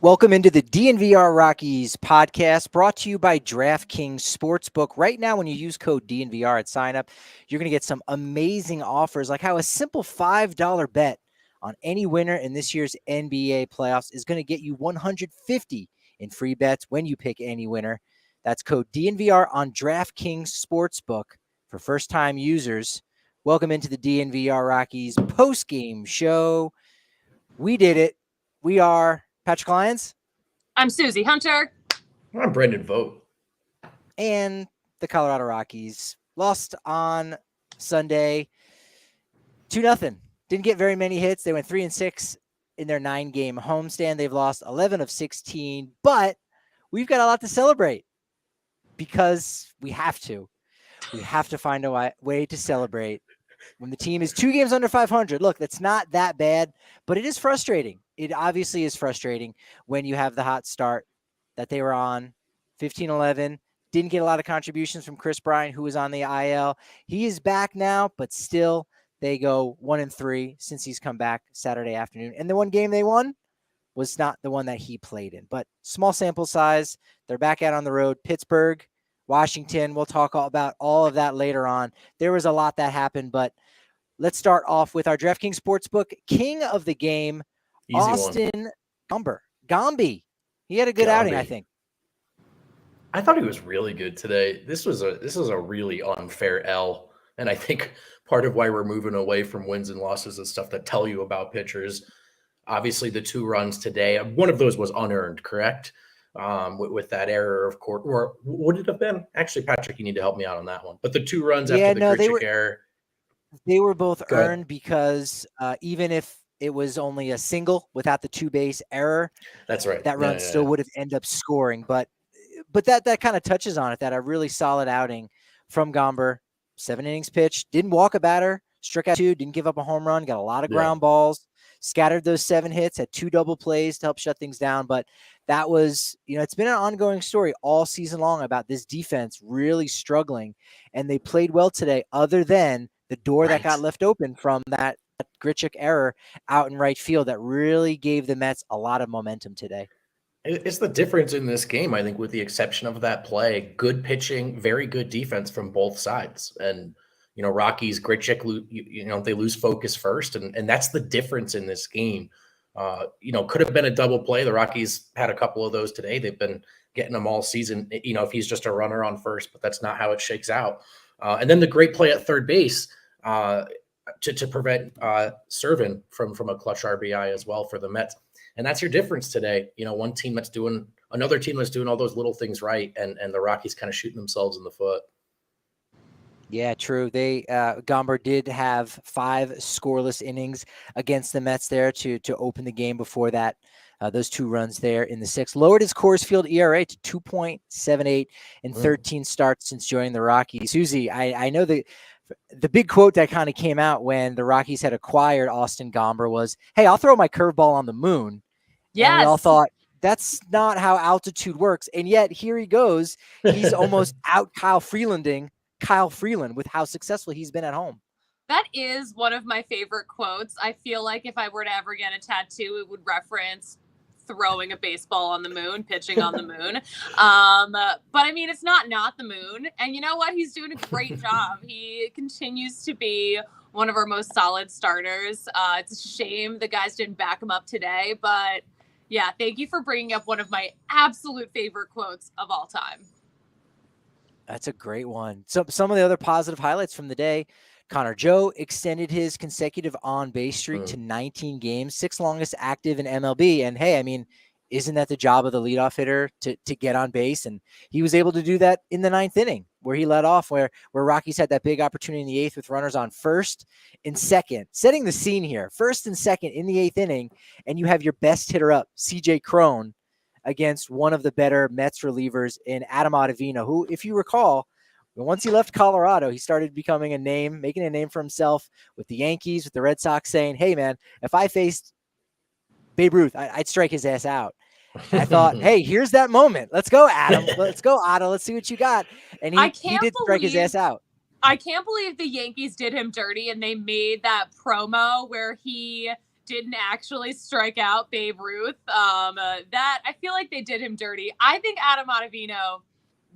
Welcome into the DNVR Rockies podcast brought to you by DraftKings Sportsbook. Right now, when you use code DNVR at sign up, you're going to get some amazing offers, like how a simple $5 bet on any winner in this year's NBA playoffs is going to get you $150 in free bets when you pick any winner. That's code DNVR on DraftKings Sportsbook for first-time users. Welcome into the DNVR Rockies post-game show. We did it. We are Patrick Lyons. I'm Suzie Hunter. I'm Brendan Vogt. And the Colorado Rockies lost on Sunday 2-0. Didn't get very many hits. They went 3-6 in their 9-game homestand. They've lost 11 of 16, but we've got a lot to celebrate because we have to. We have to find a way to celebrate when the team is 2 games under 500. Look, that's not that bad, but it is frustrating. It obviously is frustrating when you have the hot start that they were on, 15-11. Didn't get a lot of contributions from Chris Bryant, who was on the IL. He is back now, but still they go 1-3 since he's come back Saturday afternoon. And the one game they won was not the one that he played in, but small sample size. They're back out on the road. Pittsburgh, Washington. We'll talk about all of that later on. There was a lot that happened, but let's start off with our DraftKings Sportsbook king of the game, Easy Austin Gomber. Gomby. He had a good outing, I think. I thought he was really good today. This was a really unfair L, and I think part of why we're moving away from wins and losses and stuff that tell you about pitchers. Obviously, the 2 runs today, one of those was unearned, correct? With that error, of course, or would it have been? Actually, Patrick, you need to help me out on that one. But the 2 runs after the Grichuk error, they were both earned because even if it was only a single without the 2-base error, that's right, that run still would have ended up scoring. But that kind of touches on it. That a really solid outing from Gomber. 7 innings pitched, didn't walk a batter, struck out 2, didn't give up a home run, got a lot of ground balls, scattered those 7 hits, had 2 double plays to help shut things down. But that was, it's been an ongoing story all season long about this defense really struggling, and they played well today, other than the door that got left open from that Grichuk error out in right field that really gave the Mets a lot of momentum today. It's the difference in this game, I think, with the exception of that play. Good pitching, very good defense from both sides. And, Rockies, Grichuk, they lose focus first. And that's the difference in this game. Could have been a double play. The Rockies had a couple of those today. They've been getting them all season, if he's just a runner on first, but that's not how it shakes out. And then the great play at third base to prevent Servin from a clutch RBI as well for the Mets. And that's your difference today. One team that's doing, another team that's doing all those little things right, and the Rockies kind of shooting themselves in the foot. Yeah, true. They Gomber did have 5 scoreless innings against the Mets there to open the game before that. Those 2 runs there in the 6th. Lowered his Coors Field ERA to 2.78 in 13 starts since joining the Rockies. Suzie, I know the big quote that kind of came out when the Rockies had acquired Austin Gomber was, "Hey, I'll throw my curveball on the moon." Yes. And we all thought, that's not how altitude works. And yet here he goes. He's almost out Kyle Freeland with how successful he's been at home. That is one of my favorite quotes. I feel like if I were to ever get a tattoo, it would reference throwing a baseball on the moon, pitching on the moon. But I mean, it's not the moon. And you know what? He's doing a great job. He continues to be one of our most solid starters. It's a shame the guys didn't back him up today, but yeah, thank you for bringing up one of my absolute favorite quotes of all time. That's a great one. Some of the other positive highlights from the day: Connor Joe extended his consecutive on-base streak to 19 games, 6th longest active in MLB. And hey, I mean, isn't that the job of the leadoff hitter to get on base? And he was able to do that in the 9th inning, where he led off, where Rockies had that big opportunity in the 8th with runners on 1st and 2nd. Setting the scene here, 1st and 2nd in the 8th inning, and you have your best hitter up, C.J. Cron, against one of the better Mets relievers in Adam Ottavino, who, if you recall, once he left Colorado, he started becoming making a name for himself with the Yankees, with the Red Sox, saying, "Hey, man, if I faced Babe Ruth, I'd strike his ass out." And I thought, hey, here's that moment. Let's go, Adam. Let's go, Otto. Let's see what you got. And he did strike his ass out. I can't believe the Yankees did him dirty and they made that promo where he didn't actually strike out Babe Ruth. That I feel like they did him dirty. I think Adam Ottavino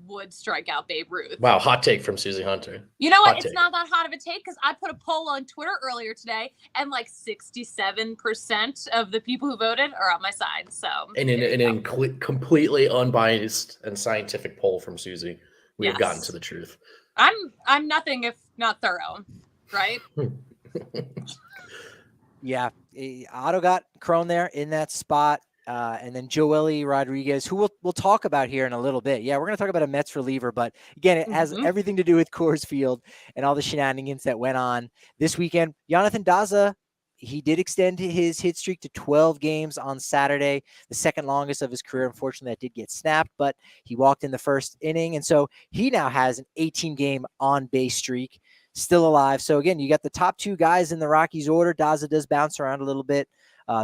would strike out Babe Ruth. Wow, hot take from Suzie Hunter. You know what? Hot It's take. not that hot of a take because I put a poll on Twitter earlier today, and like 67% of the people who voted are on my side. So, And in a completely unbiased and scientific poll from Suzie, we have gotten to the truth. I'm nothing if not thorough, right? Yeah, Otto got Cron there in that spot. And then Joely Rodriguez, who we'll talk about here in a little bit. Yeah, we're going to talk about a Mets reliever, but again, it has everything to do with Coors Field and all the shenanigans that went on this weekend. Jonathan Daza, he did extend his hit streak to 12 games on Saturday, the second longest of his career. Unfortunately, that did get snapped, but he walked in the first inning, and so he now has an 18-game on-base streak, still alive. So again, you got the top two guys in the Rockies order. Daza does bounce around a little bit.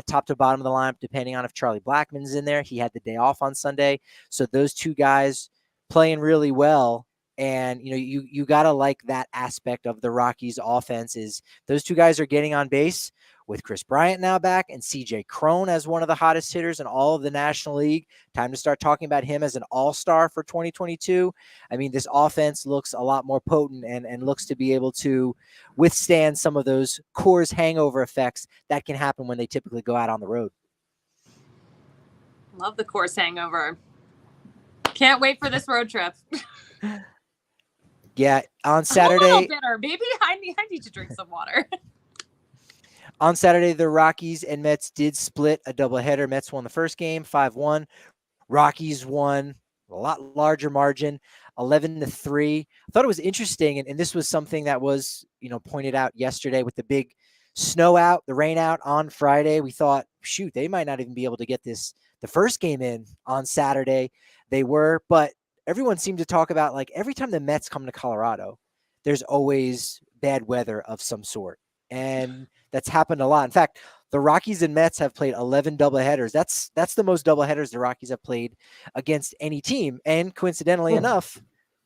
Top to bottom of the lineup, depending on if Charlie Blackmon's in there. He had the day off on Sunday. So those two guys playing really well. And, you got to like that aspect of the Rockies offense is those two guys are getting on base with Chris Bryant now back and CJ Cron as one of the hottest hitters in all of the National League. Time to start talking about him as an all-star for 2022. I mean, this offense looks a lot more potent and looks to be able to withstand some of those Coors hangover effects that can happen when they typically go out on the road. Love the Coors hangover. Can't wait for this road trip. Yeah, on Saturday. I'm a little bitter. Maybe I need to drink some water. On Saturday, the Rockies and Mets did split a doubleheader. Mets won the first game, 5-1. Rockies won a lot larger margin, 11-3. I thought it was interesting, and this was something that was, pointed out yesterday with the big snow out, the rain out on Friday. We thought, shoot, they might not even be able to get the first game in on Saturday. They were, but everyone seemed to talk about, like, every time the Mets come to Colorado, there's always bad weather of some sort. And that's happened a lot. In fact, the Rockies and Mets have played 11 doubleheaders. That's the most doubleheaders the Rockies have played against any team. And coincidentally enough,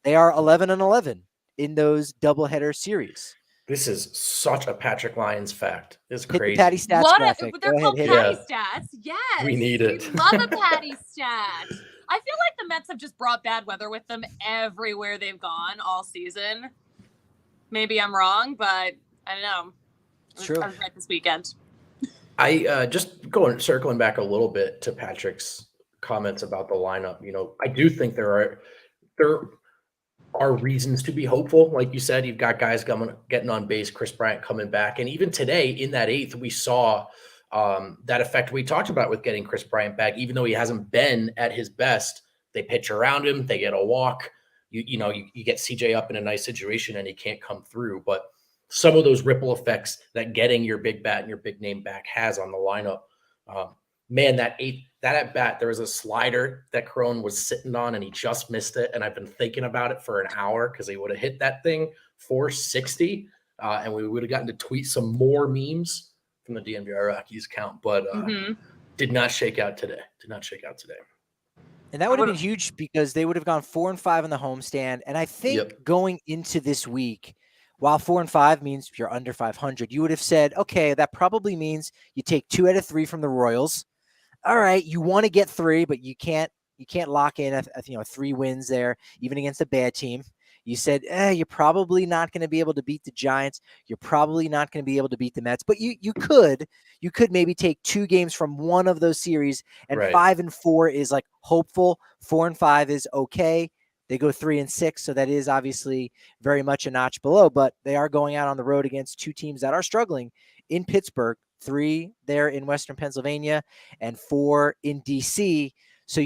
they are 11-11 in those doubleheader series. This is such a Patrick Lyons fact. It's crazy. The Patty stats graphic. They're called Patty stats. Yes. We need it. We love a Patty stat. I feel like the Mets have just brought bad weather with them everywhere they've gone all season. Maybe I'm wrong, but I don't know. It's true. I was right this weekend. I just circling back a little bit to Patrick's comments about the lineup. I do think there are reasons to be hopeful. Like you said, you've got guys getting on base, Chris Bryant coming back. And even today in that eighth, we saw that effect we talked about with getting Chris Bryant back. Even though he hasn't been at his best, they pitch around him, they get a walk. You get CJ up in a nice situation and he can't come through. But some of those ripple effects that getting your big bat and your big name back has on the lineup. That at bat, there was a slider that Cron was sitting on and he just missed it. And I've been thinking about it for an hour because he would have hit that thing 460 and we would have gotten to tweet some more memes from the DNVR Rockies count, but did not shake out today. And that would have been huge because they would have gone 4-5 in the homestand. And I think going into this week, while 4-5 means you're under 500, you would have said, okay, that probably means you take 2 out of 3 from the Royals. All right, you want to get 3, but you can't lock in 3 wins there, even against a bad team. You said, you're probably not going to be able to beat the Giants. You're probably not going to be able to beat the Mets, but you could maybe take 2 games from one of those series, and 5-4 is like hopeful. 4-5 is okay. They go 3-6, so that is obviously very much a notch below, but they are going out on the road against 2 teams that are struggling in Pittsburgh, 3 there in Western Pennsylvania, and 4 in DC. So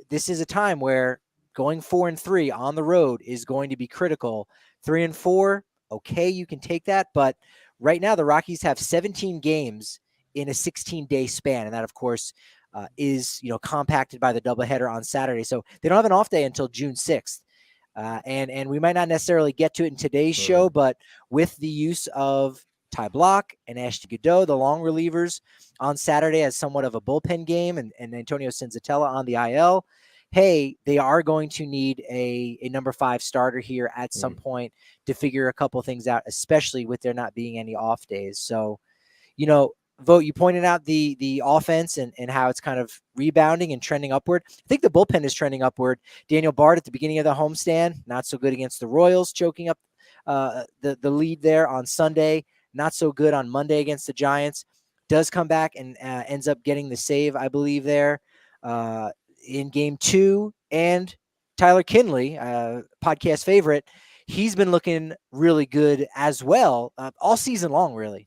this is a time where going 4-3 on the road is going to be critical. 3-4, okay, you can take that, but right now the Rockies have 17 games in a 16-day span, and that, of course, is compacted by the doubleheader on Saturday. So they don't have an off day until June 6th. And we might not necessarily get to it in today's show, but with the use of Ty Block and Ashton Godot, the long relievers on Saturday as somewhat of a bullpen game, and Antonio Senzatella on the IL, hey, they are going to need a number 5 starter here at some point to figure a couple things out, especially with there not being any off days. So, Vogt, you pointed out the offense and how it's kind of rebounding and trending upward. I think the bullpen is trending upward. Daniel Bard at the beginning of the homestand, not so good against the Royals, choking up the lead there on Sunday. Not so good on Monday against the Giants. Does come back and ends up getting the save, I believe, there in game 2. And Tyler Kinley, podcast favorite, he's been looking really good as well all season long, really.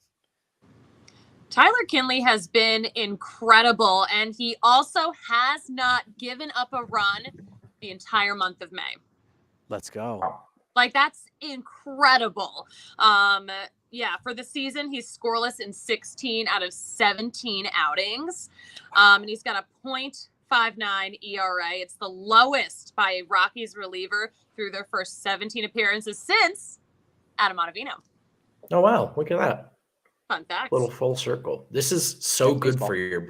Tyler Kinley has been incredible, and he also has not given up a run the entire month of May. Let's go. Like, that's incredible. Yeah, for the season, he's scoreless in 16 out of 17 outings. And he's got a .59 ERA. It's the lowest by a Rockies reliever through their first 17 appearances since Adam Ottavino. Oh, wow. Look at that. Fun fact. Little full circle. This is so good for your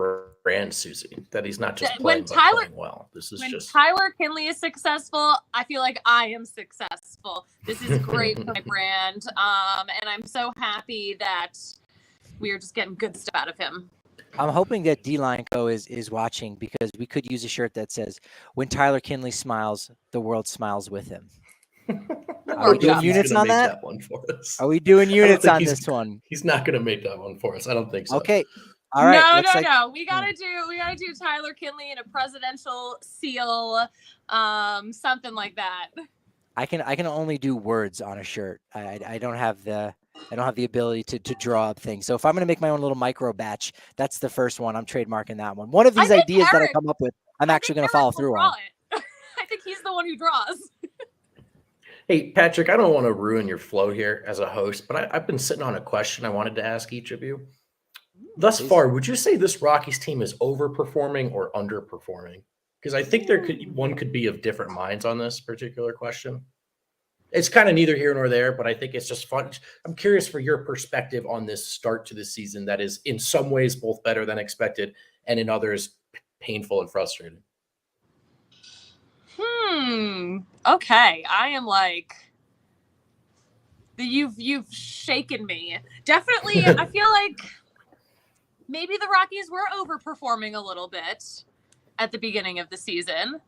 brand, Suzie, that he's not just playing, but playing well. This is when Tyler Kinley is successful, I feel like I am successful. This is great for my brand. And I'm so happy that we are just getting good stuff out of him. I'm hoping that D-Line Co. is watching, because we could use a shirt that says, "When Tyler Kinley smiles, the world smiles with him." Are we doing units on that? One for us. Are we doing units on this one? He's not going to make that one for us. I don't think so. Okay. All right. No. We gotta do Tyler Kinley in a presidential seal, something like that. I can only do words on a shirt. I don't have the ability to draw up things. So if I'm going to make my own little micro batch, that's the first one. I'm trademarking that one. One of these ideas that I come up with, I'm actually going to follow through on. I think he's the one who draws. Hey, Patrick, I don't want to ruin your flow here as a host, but I've been sitting on a question I wanted to ask each of you. Thus far, would you say this Rockies team is overperforming or underperforming? Because I think one could be of different minds on this particular question. It's kind of neither here nor there, but I think it's just fun. I'm curious for your perspective on this start to the season that is in some ways both better than expected and in others painful and frustrating. Okay. I am like, you've shaken me. Definitely, I feel like maybe the Rockies were overperforming a little bit at the beginning of the season.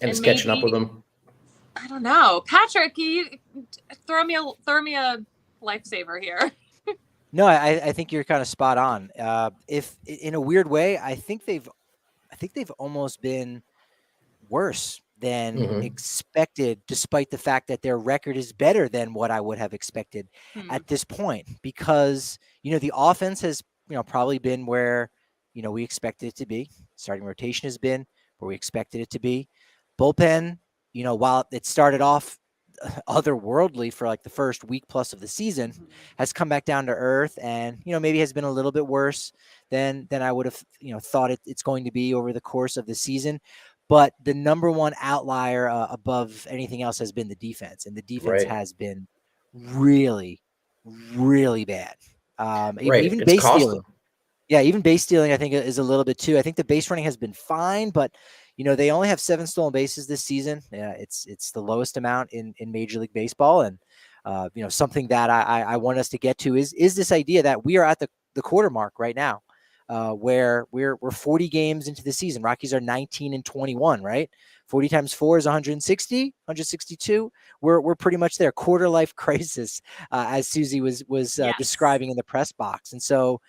And it's catching up with them. I don't know. Patrick, you throw me a lifesaver here. No, I think you're kind of spot on. If in a weird way, I think they've almost been worse than expected, despite the fact that their record is better than what I would have expected at this point, because, the offense has, probably been where, we expected it to be. Starting rotation has been where we expected it to be. Bullpen, while it started off otherworldly for like the first week plus of the season, has come back down to earth and, maybe has been a little bit worse than I would have, thought it's going to be over the course of the season. But the number one outlier above anything else has been the defense, and the defense has been really, really bad. Even base stealing. Yeah, even base stealing, I think, is a little bit too. I think the base running has been fine, but they only have 7 stolen bases this season. Yeah, it's the lowest amount in Major League Baseball, and something that I want us to get to is this idea that we are at the quarter mark right now. Where we're 40 games into the season. Rockies are 19-21, right? 40 times 4 is 160, 162. We're pretty much there. Quarter life crisis, as Suzie was describing in the press box. And so,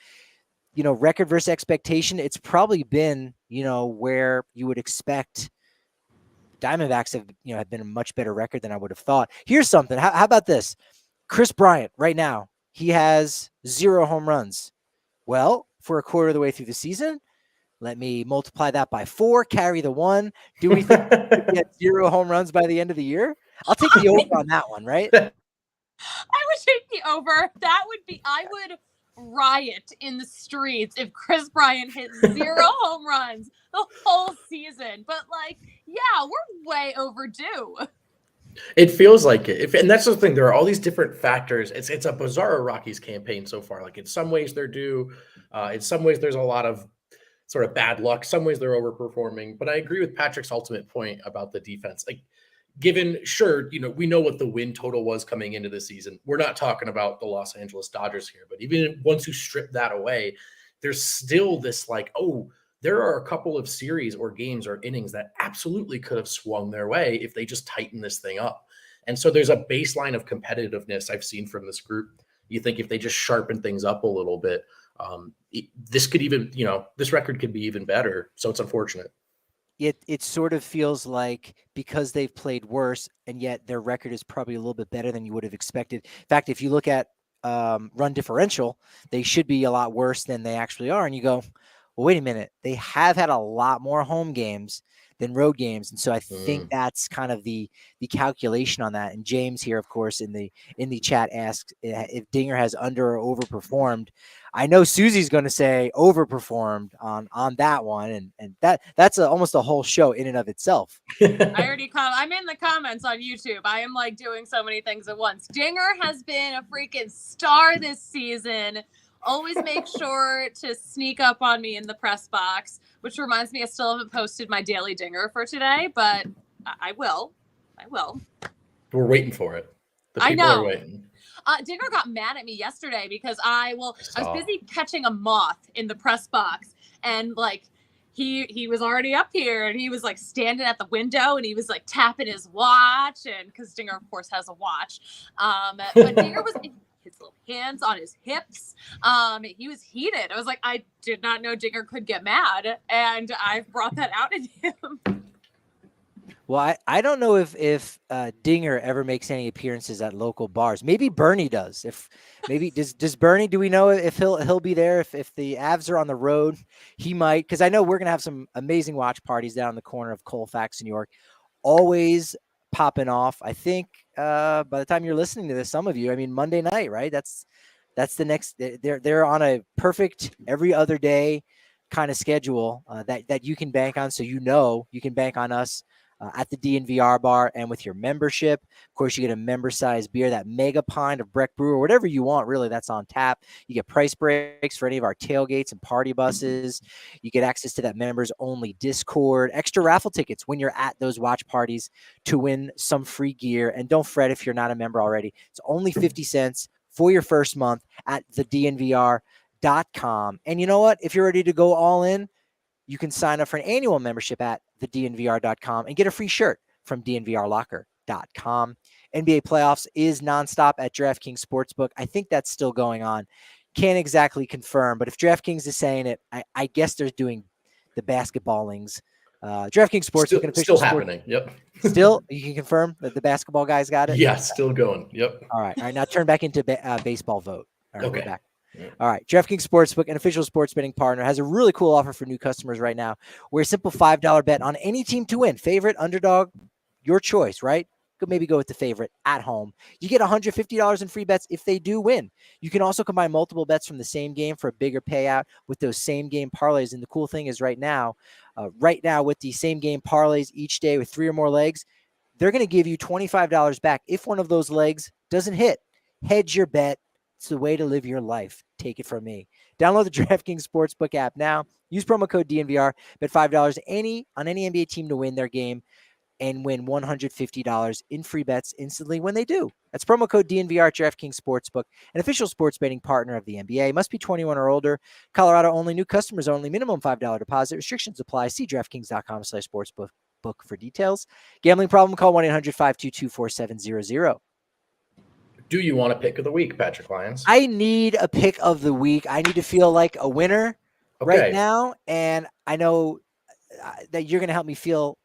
record versus expectation, it's probably been, where you would expect. Diamondbacks have been a much better record than I would have thought. Here's something. How about this? Chris Bryant right now, he has 0 home runs. Well, for a quarter of the way through the season, let me multiply that by 4, carry the 1. Do we think we get 0 home runs by the end of the year? I'll take the over on that one, right? I would take the over. I would riot in the streets if Chris Bryant hit 0 home runs the whole season. But we're way overdue. It feels like it. And that's the thing. There are all these different factors. It's a bizarre Rockies campaign so far. Like in some ways they're due. In some ways there's a lot of sort of bad luck. Some ways they're overperforming. But I agree with Patrick's ultimate point about the defense. Like, given, sure, we know what the win total was coming into the season. We're not talking about the Los Angeles Dodgers here, but even once you strip that away, there's still this there are a couple of series or games or innings that absolutely could have swung their way if they just tighten this thing up. And so there's a baseline of competitiveness I've seen from this group. You think if they just sharpen things up a little bit, this could even, this record could be even better. So it's unfortunate. It sort of feels like because they've played worse and yet their record is probably a little bit better than you would have expected. In fact, if you look at run differential, they should be a lot worse than they actually are. And you go, well, wait a minute. They have had a lot more home games than road games. And so I think that's kind of the calculation on that. And James here, of course, in the chat asked if Dinger has under or overperformed. I know Susie's going to say overperformed on that one. And that's almost a whole show in and of itself. I'm in the comments on YouTube. I am doing so many things at once. Dinger has been a freaking star this season. Always make sure to sneak up on me in the press box, which reminds me I still haven't posted my daily Dinger for today, but I will. We're waiting for it. The people are waiting. Dinger got mad at me yesterday because I was busy catching a moth in the press box, and he was already up here and he was standing at the window and he was tapping his watch, and because Dinger of course has a watch. But Dinger was his little hands on his hips. He was heated. I was I did not know Dinger could get mad, and I've brought that out in him. Well, I don't know if Dinger ever makes any appearances at local bars. Maybe Bernie does. Does Bernie? Do we know if he'll be there? If the Avs are on the road, he might. Because I know we're gonna have some amazing watch parties down in the corner of Colfax, New York. Always popping off. I think by the time you're listening to this, some of you, Monday night, right? That's the next. They're on a perfect every other day kind of schedule that you can bank on. So you can bank on us. At the DNVR bar, and with your membership, of course, you get a member-sized beer, that mega pint of Breck Brewer, whatever you want, really, that's on tap. You get price breaks for any of our tailgates and party buses. You get access to that members-only Discord, extra raffle tickets when you're at those watch parties to win some free gear. And don't fret if you're not a member already. It's only 50 cents for your first month at thednvr.com. And you know what? If you're ready to go all in, you can sign up for an annual membership at thednvr.com and get a free shirt from dnvrlocker.com. NBA playoffs is nonstop at DraftKings Sportsbook. I think that's still going on. Can't exactly confirm, but if DraftKings is saying it, I guess they're doing the basketballings. DraftKings Sportsbook and official still happening. Yep. Still, you can confirm that the basketball guys got it? Yeah, still going. Yep. All right. Now turn back into baseball vote. All right, okay. We're back. All right. DraftKings Sportsbook, an official sports betting partner, has a really cool offer for new customers right now. Where a simple $5 bet on any team to win, favorite, underdog, your choice, right? Maybe go with the favorite at home. You get $150 in free bets if they do win. You can also combine multiple bets from the same game for a bigger payout with those same game parlays. And the cool thing is right now with the same game parlays each day with 3 or more legs, they're going to give you $25 back if one of those legs doesn't hit. Hedge your bet. It's the way to live your life. Take it from me. Download the DraftKings Sportsbook app now. Use promo code DNVR. Bet $5 on any NBA team to win their game and win $150 in free bets instantly when they do. That's promo code DNVR at DraftKings Sportsbook, an official sports betting partner of the NBA. Must be 21 or older. Colorado only. New customers only. Minimum $5 deposit. Restrictions apply. See DraftKings.com/sportsbook for details. Gambling problem? Call 1-800-522-4700. Do you want a pick of the week, Patrick Lyons? I need a pick of the week. I need to feel like a winner right now, and I know that you're going to help me feel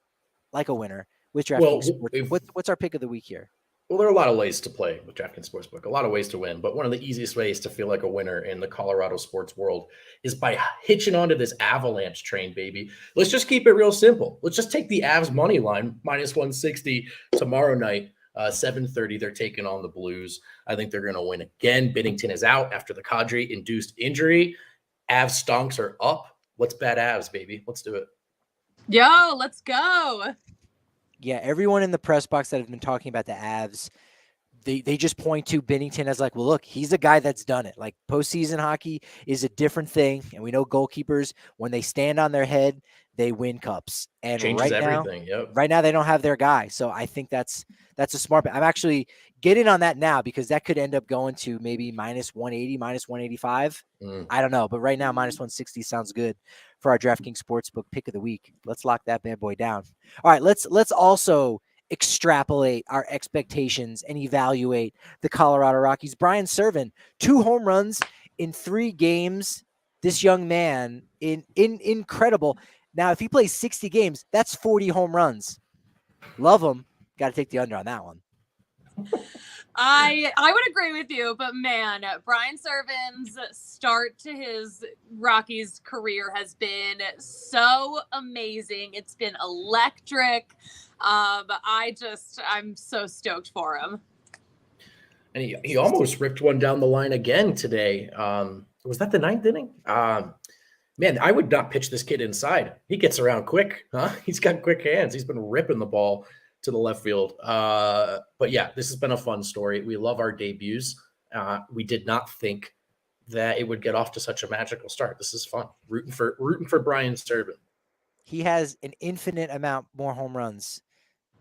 like a winner with DraftKings Sportsbook. What's our pick of the week here? Well, there are a lot of ways to play with DraftKings Sportsbook, a lot of ways to win, but one of the easiest ways to feel like a winner in the Colorado sports world is by hitching onto this Avalanche train, baby. Let's just keep it real simple. Let's just take the Avs money line, -160 tomorrow night. 7:30, they're taking on the Blues. I think they're going to win again. Binnington is out after the Kadri-induced injury. Avs stonks are up. Let's bet Avs, baby. Let's do it. Yo, let's go. Yeah, everyone in the press box that have been talking about the Avs, they just point to Binnington as like, well, look, he's a guy that's done it. Like postseason hockey is a different thing. And we know goalkeepers, when they stand on their head, they win cups. And Changes right everything. Yep. now they don't have their guy. So I think that's a smart bet. I'm actually getting on that now because that could end up going to maybe minus 180, minus 185. I don't know. But right now, minus 160 sounds good for our DraftKings Sportsbook pick of the week. Let's lock that bad boy down. All right, let's also extrapolate our expectations and evaluate the Colorado Rockies. Brian Serven, 2 home runs in 3 games. This young man in incredible. Now, if he plays 60 games, that's 40 home runs. Love him. Got to take the under on that one. I would agree with you, but man, Brian Serven's start to his Rockies career has been so amazing. It's been electric. I'm so stoked for him. And he almost ripped one down the line again today. Was that the 9th inning? Man, I would not pitch this kid inside. He gets around quick, huh? He's got quick hands. He's been ripping the ball to the left field. But yeah, this has been a fun story. We love our debuts. We did not think that it would get off to such a magical start. This is fun. Rooting for Brian Serven. He has an infinite amount more home runs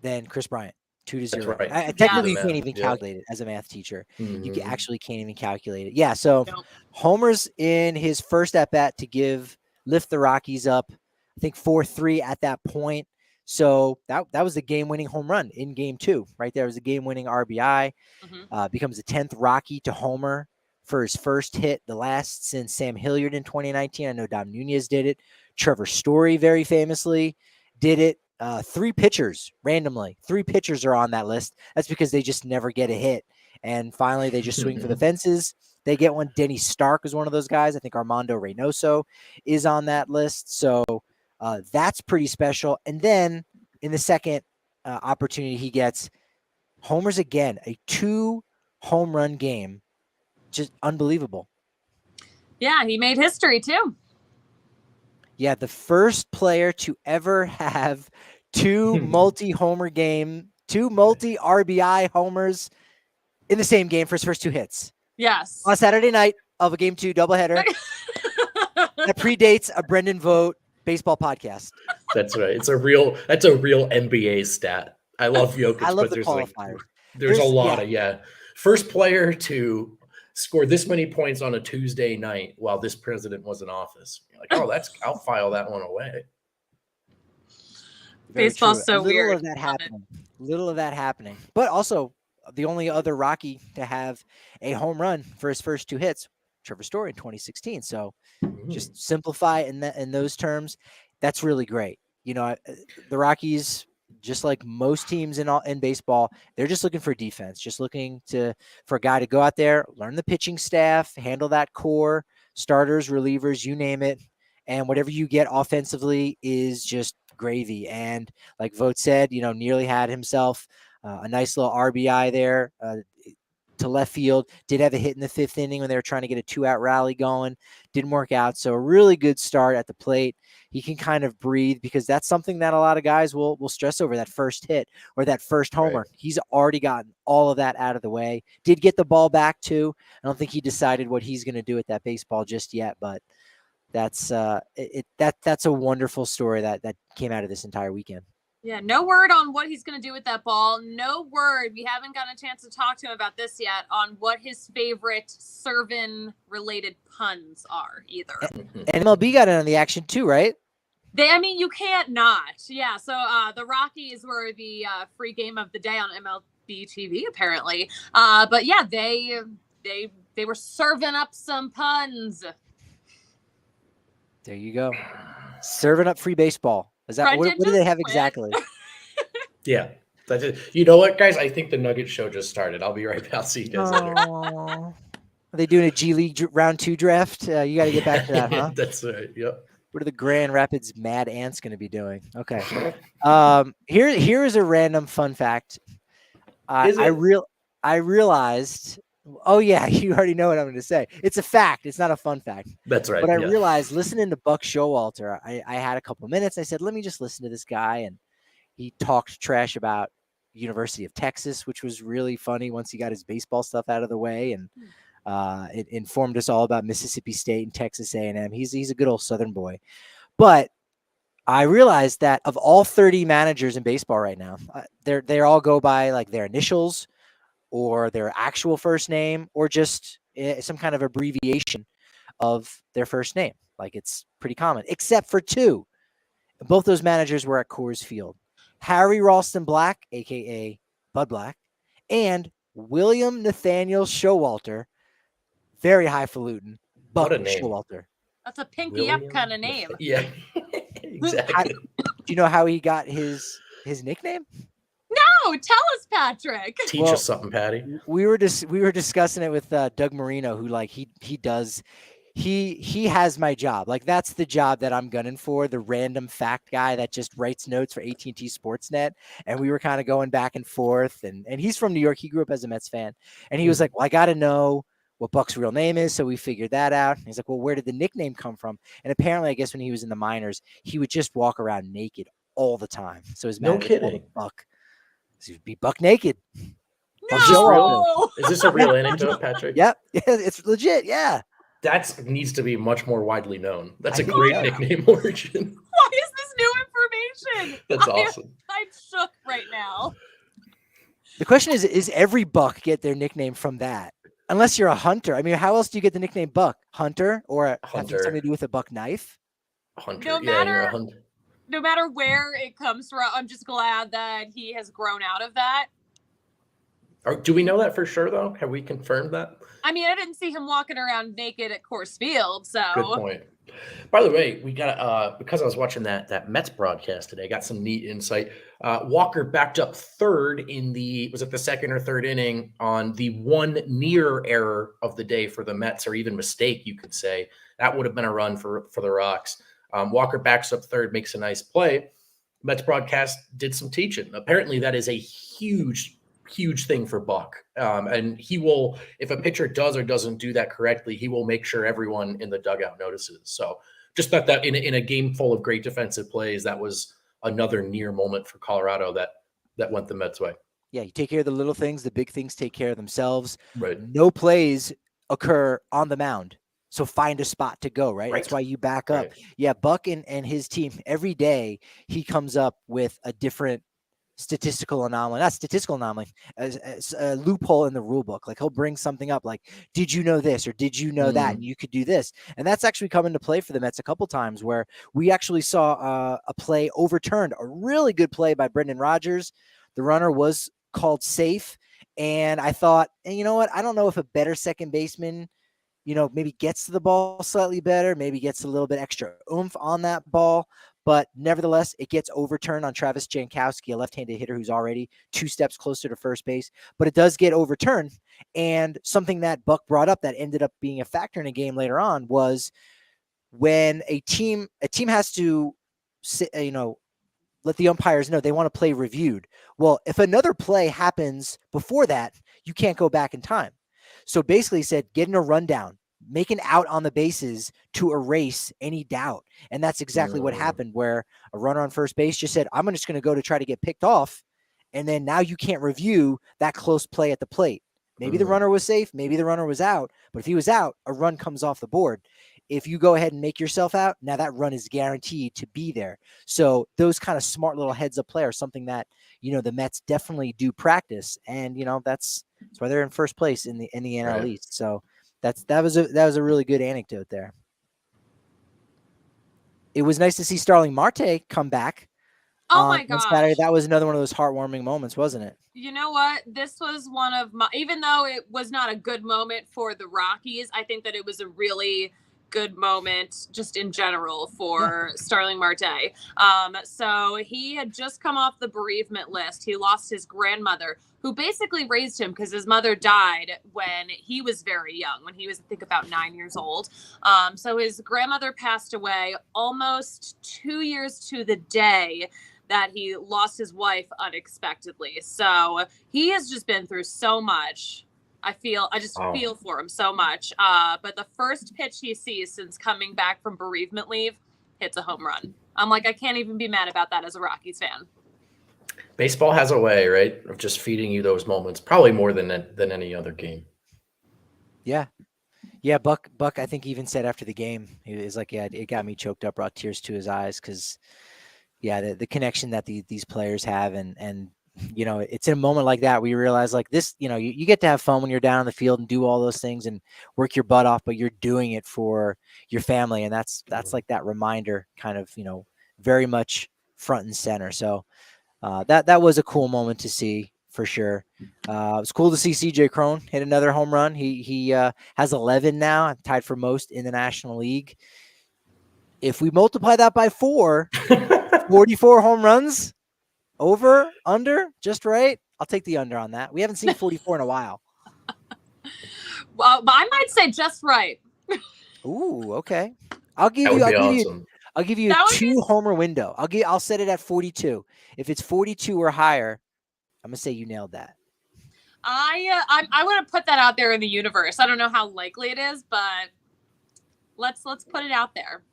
than Chris Bryant. 2-0. That's right. Technically, you can't even calculate it as a math teacher. You actually can't even calculate it. Yeah, so homers in his first at-bat to lift the Rockies up, I think 4-3 at that point. So that was the game-winning home run in Game 2. Right there was a game-winning RBI. Becomes the 10th Rocky to homer for his first hit, the last since Sam Hilliard in 2019. I know Dom Nunez did it. Trevor Story very famously did it. 3 pitchers randomly. 3 pitchers are on that list. That's because they just never get a hit. And finally, they just swing for the fences. They get one. Denny Stark is one of those guys. I think Armando Reynoso is on that list. So that's pretty special. And then in the second opportunity, he gets homers again, a 2 home run game. Just unbelievable. Yeah, he made history too. Yeah, the first player to ever have 2 multi-RBI homers in the same game for his first 2 hits. Yes. On Saturday night of a Game 2 doubleheader. That predates a Brendan Vogt baseball podcast. That's right. That's a real NBA stat. I love Jokic. I love but the qualifiers. There's a lot of first player to score this many points on a Tuesday night while this president was in office. You're like, I'll file that one away. Baseball's so weird. Little of that happening. But also the only other Rocky to have a home run for his first 2 hits, Trevor Story in 2016. So just simplify in those terms. That's really great. You know, the Rockies, just like most teams in baseball, they're just looking for defense, just looking for a guy to go out there, learn the pitching staff, handle that core, starters, relievers, you name it. And whatever you get offensively is just gravy. And like Vogt said, nearly had himself a nice little RBI there to left field. Did have a hit in the 5th inning when they were trying to get a 2-out rally going. Didn't work out. So a really good start at the plate. He can kind of breathe because that's something that a lot of guys will stress over, that first hit or that first homer. Right. He's already gotten all of that out of the way. Did get the ball back too. I don't think he decided what he's going to do with that baseball just yet, but that's a wonderful story that came out of this entire weekend. Yeah, no word on what he's going to do with that ball. No word. We haven't gotten a chance to talk to him about this yet on what his favorite Serven-related puns are either. And MLB got in on the action too, right? You can't not. Yeah, so the Rockies were the free game of the day on MLB TV, apparently. But yeah, they were serving up some puns. There you go. Serving up free baseball. Is that what do they have exactly? Yeah. That's it. You know what, guys? I think the Nugget show just started. I'll be right back. I'll see you guys later. Are they doing a G League round 2 draft? You got to get back to that, huh? That's right. Yep. What are the Grand Rapids Mad Ants going to be doing? Okay. Here is a random fun fact. I realized. Oh yeah, you already know what I'm going to say. It's a fact. It's not a fun fact. That's right. But I realized listening to Buck Showalter, I had a couple minutes. I said, let me just listen to this guy, and he talked trash about, University of Texas, which was really funny once he got his baseball stuff out of the way, and it informed us all about Mississippi State and Texas A&M. He's a good old Southern boy. But I realized that of all 30 managers in baseball right now, they all go by like their initials or their actual first name or just some kind of abbreviation of their first name. Like it's pretty common, except for two. Both those managers were at Coors Field. Harry Ralston Black, a.k.a. Bud Black, and William Nathaniel Showalter, very highfalutin, Buck What a name. Showalter. That's a pinky up kind of name. Yeah, exactly. Do you know how he got his nickname? No, tell us, Patrick. Teach us something, Patty. We were discussing it with Doug Marino, who like he has my job. Like that's the job that I'm gunning for, the random fact guy that just writes notes for AT&T Sportsnet. And we were kind of going back and forth. And he's from New York. He grew up as a Mets fan. And he was like, well, I got to know what Buck's real name is. So we figured that out. And he's like, well, where did the nickname come from? And apparently, I guess when he was in the minors, he would just walk around naked all the time. So his No manager called him kidding. Buck. So he'd be Buck naked. No. Is this a real anecdote, Patrick? Yep. It's legit. Yeah. That needs to be much more widely known. That's a I great know. nickname origin. Why is this new information? That's awesome. I'm shook right now. The question is every Buck get their nickname from that? Unless you're a hunter. I mean, how else do you get the nickname Buck? Hunter or Hunter. something to do with a buck knife? Hunter. No Yeah, you're matter- a hunter. No matter where it comes from, I'm just glad that he has grown out of that. Do we know that for sure, though? Have we confirmed that? I mean, I didn't see him walking around naked at Coors Field, so. Good point. By the way, we got because I was watching that Mets broadcast today, I got some neat insight. Walker backed up third in the second or third inning on the one near error of the day for the Mets, or even mistake, you could say. That would have been a run for the Rocks. Walker backs up third, makes a nice play. Mets broadcast did some teaching. Apparently, that is a huge thing for Buck. And he will, if a pitcher does or doesn't do that correctly, he will make sure everyone in the dugout notices. So just thought that in a game full of great defensive plays, that was another near moment for Colorado that went the Mets' way. Yeah, you take care of the little things, the big things take care of themselves. Right. No plays occur on the mound. So find a spot to go, right? That's why you back up. Right. Yeah, Buck and his team, every day he comes up with a different statistical anomaly, not statistical anomaly, as a loophole in the rule book. Like he'll bring something up like, did you know this? Or did you know that? And you could do this. And that's actually come into play for the Mets a couple times where we actually saw a play overturned, a really good play by Brendan Rodgers. The runner was called safe. And I thought, and you know what? I don't know if a better second baseman, maybe gets to the ball slightly better, maybe gets a little bit extra oomph on that ball. But nevertheless, it gets overturned on Travis Jankowski, a left-handed hitter who's already 2 steps closer to first base. But it does get overturned. And something that Buck brought up that ended up being a factor in a game later on was when a team has to, let the umpires know they want to play reviewed. Well, if another play happens before that, you can't go back in time. So basically he said, getting a rundown, make an out on the bases to erase any doubt. And that's exactly what happened, where a runner on first base just said, I'm just going to go to try to get picked off. And then now you can't review that close play at the plate. Maybe the runner was safe. Maybe the runner was out. But if he was out, a run comes off the board. If you go ahead and make yourself out, now that run is guaranteed to be there. So those kind of smart little heads up play are something that, the Mets definitely do practice. And, that's why they're in first place in the NL East. So that was a really good anecdote there. It was nice to see Starling Marte come back. Oh my gosh. Saturday. That was another one of those heartwarming moments, wasn't it? You know what? This was one of my, even though it was not a good moment for the Rockies, I think that it was a really good moment just in general for Starling Marte. So he had just come off the bereavement list. He lost his grandmother, who basically raised him because his mother died when he was very young, when he was, I think, about 9 years old. So his grandmother passed away almost 2 years to the day that he lost his wife unexpectedly. So he has just been through so much. I just feel for him so much. But the first pitch he sees since coming back from bereavement leave hits a home run. I'm like, I can't even be mad about that as a Rockies fan. Baseball has a way, right, of just feeding you those moments, probably more than any other game. Yeah. Yeah, Buck, I think even said after the game, he was like, yeah, it got me choked up, brought tears to his eyes because, yeah, the connection that these players have. And, you know, it's in a moment like that where you realize like this, you know, you get to have fun when you're down on the field and do all those things and work your butt off, but you're doing it for your family. And that's like that reminder kind of, you know, very much front and center. So that was a cool moment to see for sure. It was cool to see CJ Cron hit another home run. He has 11 now, tied for most in the National League. If we multiply that by 4, 44 home runs, over, under, just right. I'll take the under on that. We haven't seen 44 in a while. Well, I might say just right. Ooh, okay. I'll give That you. would be awesome. I'll give you a 2-homer window. I'll set it at 42. If it's 42 or higher, I'm gonna say you nailed that. I want to put that out there in the universe. I don't know how likely it is, but let's put it out there.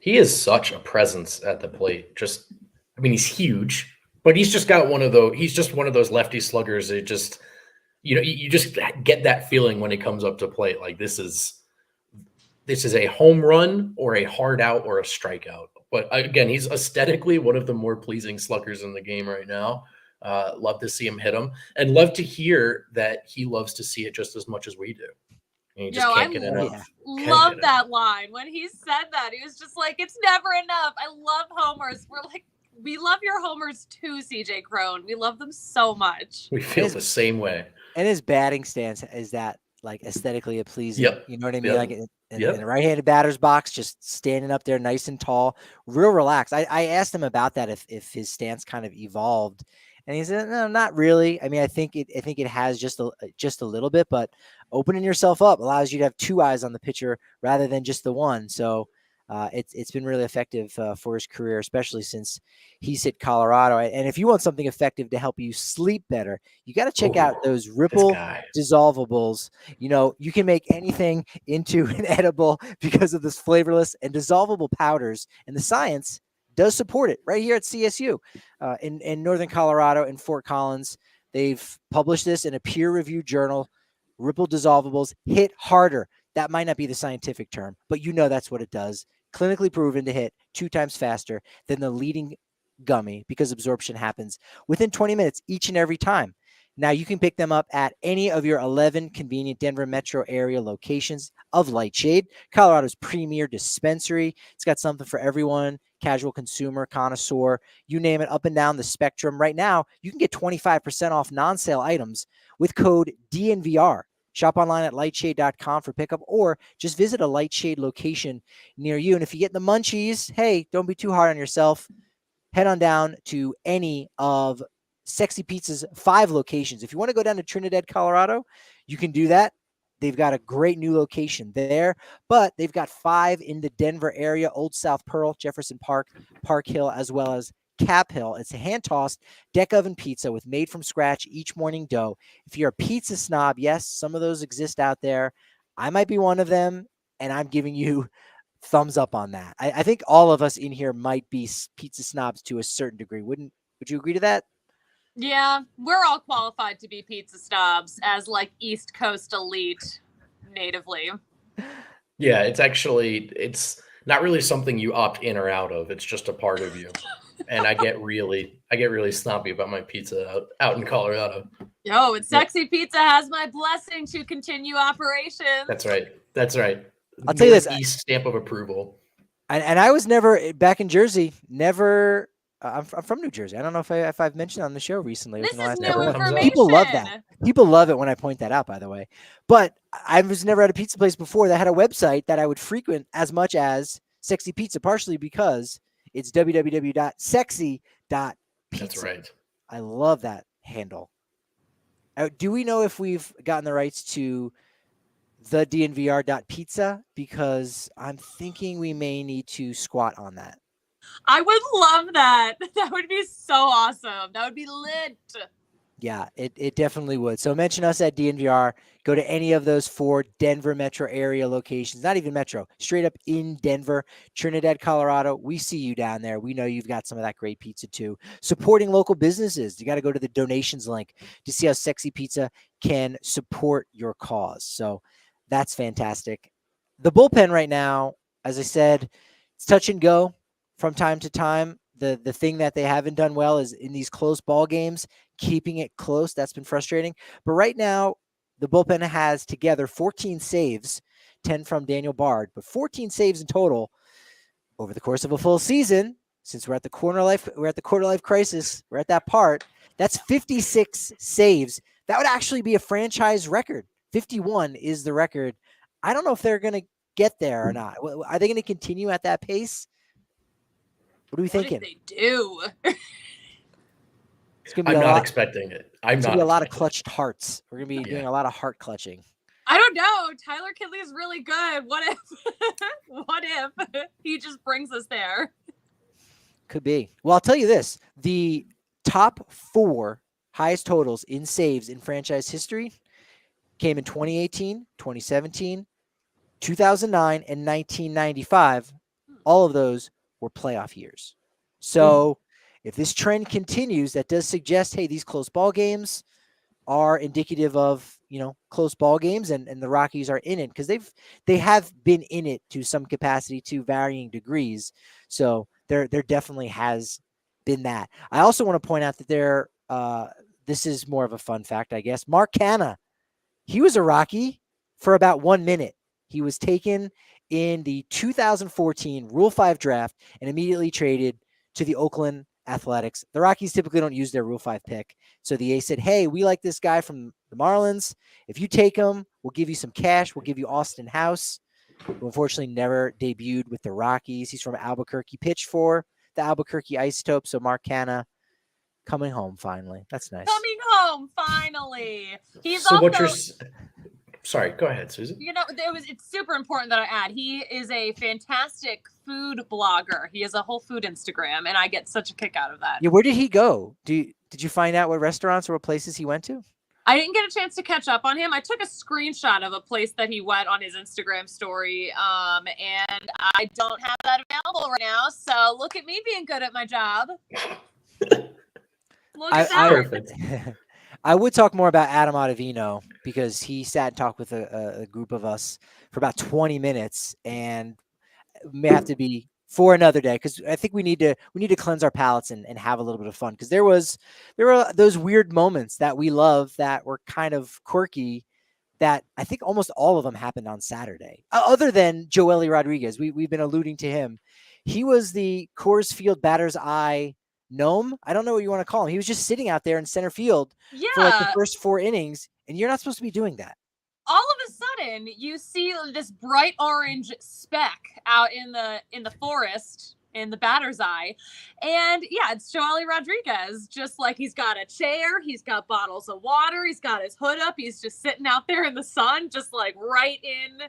He is such a presence at the plate. Just, I mean, he's huge, but he's just got one of those. He's just one of those lefty sluggers. It just, you know, you just get that feeling when he comes up to plate. Like this is a home run or a hard out or a strikeout. But again, he's aesthetically one of the more pleasing sluggers in the game right now. Love to see him hit him, and love to hear that he loves to see it just as much as we do. And he just can't get enough. Love that line. When he said that, he was just like, it's never enough. I love homers. We're like, we love your homers too, CJ Cron. We love them so much. We feel the same way. And his batting stance is that like aesthetically pleasing. Yep. You know what I mean? Yep. Like in the right-handed batter's box, just standing up there nice and tall, real relaxed. I asked him about that if his stance kind of evolved. And he said, no, not really. I mean, I think it has just a little bit, but opening yourself up allows you to have 2 eyes on the pitcher rather than just the one. So it's been really effective for his career, especially since he's hit Colorado. And if you want something effective to help you sleep better, you got to check out those Ripple dissolvables. You know, you can make anything into an edible because of this flavorless and dissolvable powders, and the science does support it right here at CSU in Northern Colorado in Fort Collins. They've published this in a peer-reviewed journal. Ripple dissolvables hit harder. That might not be the scientific term, but you know that's what it does. Clinically proven to hit 2 times faster than the leading gummy because absorption happens within 20 minutes each and every time. Now you can pick them up at any of your 11 convenient Denver metro area locations of Lightshade, Colorado's premier dispensary. It's got something for everyone, casual consumer, connoisseur, you name it, up and down the spectrum. Right now, you can get 25% off non-sale items with code DNVR. Shop online at lightshade.com for pickup, or just visit a Lightshade location near you. And if you get the munchies, hey, don't be too hard on yourself. Head on down to any of Sexy Pizza's 5 locations. If you want to go down to Trinidad, Colorado, you can do that. They've got a great new location there, but they've got 5 in the Denver area: Old South Pearl, Jefferson Park, Park Hill, as well as Cap Hill. It's a hand-tossed deck oven pizza with made from scratch each morning dough. If you're a pizza snob, yes, some of those exist out there. I might be one of them, and I'm giving you thumbs up on that. I think all of us in here might be pizza snobs to a certain degree. Would you agree to that? Yeah, we're all qualified to be pizza snobs as like East Coast elite natively. Yeah, it's not really something you opt in or out of. It's just a part of you. And I get really snobby about my pizza out in Colorado. Yo, it's Sexy Pizza has my blessing to continue operations. That's right. I'll tell you this. East stamp of approval. And I was never back in Jersey. Never. I'm from New Jersey. I don't know if I've mentioned on the show recently. This is new information. People love that. People love it when I point that out, by the way. But I was never at a pizza place before that had a website that I would frequent as much as Sexy Pizza, partially because it's www.sexy.pizza. That's right. I love that handle. Do we know if we've gotten the rights to the DNVR.pizza? Because I'm thinking we may need to squat on that. I would love that. That would be so awesome. That would be lit. Yeah, it definitely would. So mention us at DNVR. Go to any of those 4 Denver metro area locations, not even metro, straight up in Denver, Trinidad, Colorado. We see you down there. We know you've got some of that great pizza too. Supporting local businesses. You got to go to the donations link to see how Sexy Pizza can support your cause. So that's fantastic. The bullpen right now, as I said, it's touch and go from time to time. The thing that they haven't done well is in these close ball games, keeping it close. That's been frustrating. But right now, the bullpen has together 14 saves, 10 from Daniel Bard, but 14 saves in total over the course of a full season. Since we're at the quarter life crisis, we're at that part. That's 56 saves. That would actually be a franchise record. 51 is the record. I don't know if they're going to get there or not. Are they going to continue at that pace? What are we thinking? What if they do? It's gonna be I'm not expecting it. It's gonna be a lot of clutched hearts. We're gonna be doing a lot of heart clutching. I don't know. Tyler Kinley is really good. What if he just brings us there? Could be. Well, I'll tell you this. The top 4 highest totals in saves in franchise history came in 2018, 2017, 2009, and 1995. All of those were playoff years. So if this trend continues, that does suggest, hey, these close ball games are indicative of, close ball games, and the Rockies are in it because they have been in it to some capacity to varying degrees. So there definitely has been that. I also want to point out that this is more of a fun fact, I guess. Mark Khanna, he was a Rocky for about 1 minute. He was taken in the 2014 Rule 5 draft and immediately traded to the Oakland Athletics. The Rockies typically don't use their Rule 5 pick. So the A's said, hey, we like this guy from the Marlins. If you take him, we'll give you some cash. We'll give you Austin House, who unfortunately never debuted with the Rockies. He's from Albuquerque, pitched for the Albuquerque Isotopes. So Mark Khanna coming home finally. That's nice. Coming home finally. He's so also. What you're Sorry, go ahead, Susie. It's super important that I add, he is a fantastic food blogger. He has a whole food Instagram, and I get such a kick out of that. Yeah, where did he go? Did you find out what restaurants or what places he went to? I didn't get a chance to catch up on him. I took a screenshot of a place that he went on his Instagram story, and I don't have that available right now. So look at me being good at my job. Look at that. Perfect. I would talk more about Adam Ottavino because he sat and talked with a group of us for about 20 minutes, and may have to be for another day because I think we need to cleanse our palates and have a little bit of fun because there were those weird moments that we love that were kind of quirky that I think almost all of them happened on Saturday. Other than Joely Rodriguez, we've been alluding to him. He was the Coors Field batter's eye gnome. I don't know what you want to call him. He was just sitting out there in center field for like the first 4 innings, and you're not supposed to be doing that. All of a sudden, you see this bright orange speck out in the forest in the batter's eye, and yeah, it's Joely Rodriguez. Just like he's got a chair, he's got bottles of water, he's got his hood up, he's just sitting out there in the sun, just like right in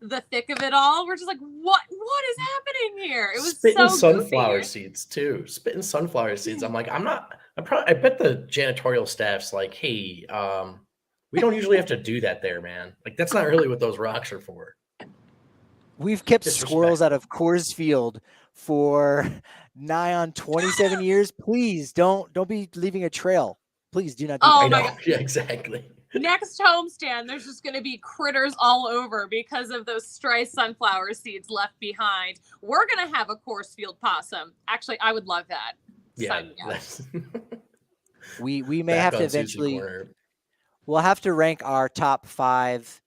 the thick of it all. We're just like, what is happening here? It was spitting so sunflower goofy. seeds too. Spitting sunflower seeds. I'm like, I bet the janitorial staff's like, hey, we don't usually have to do that there, man. Like, that's not really what those rocks are for. We've kept squirrels out of Coors Field for nigh on 27 years. Please don't be leaving a trail. Please do not do that. I know. Yeah, exactly. Next homestand, there's just going to be critters all over because of those stray sunflower seeds left behind. We're going to have a Coors Field possum. Actually, I would love that. Yeah. We may have to eventually. We'll have to rank our top 5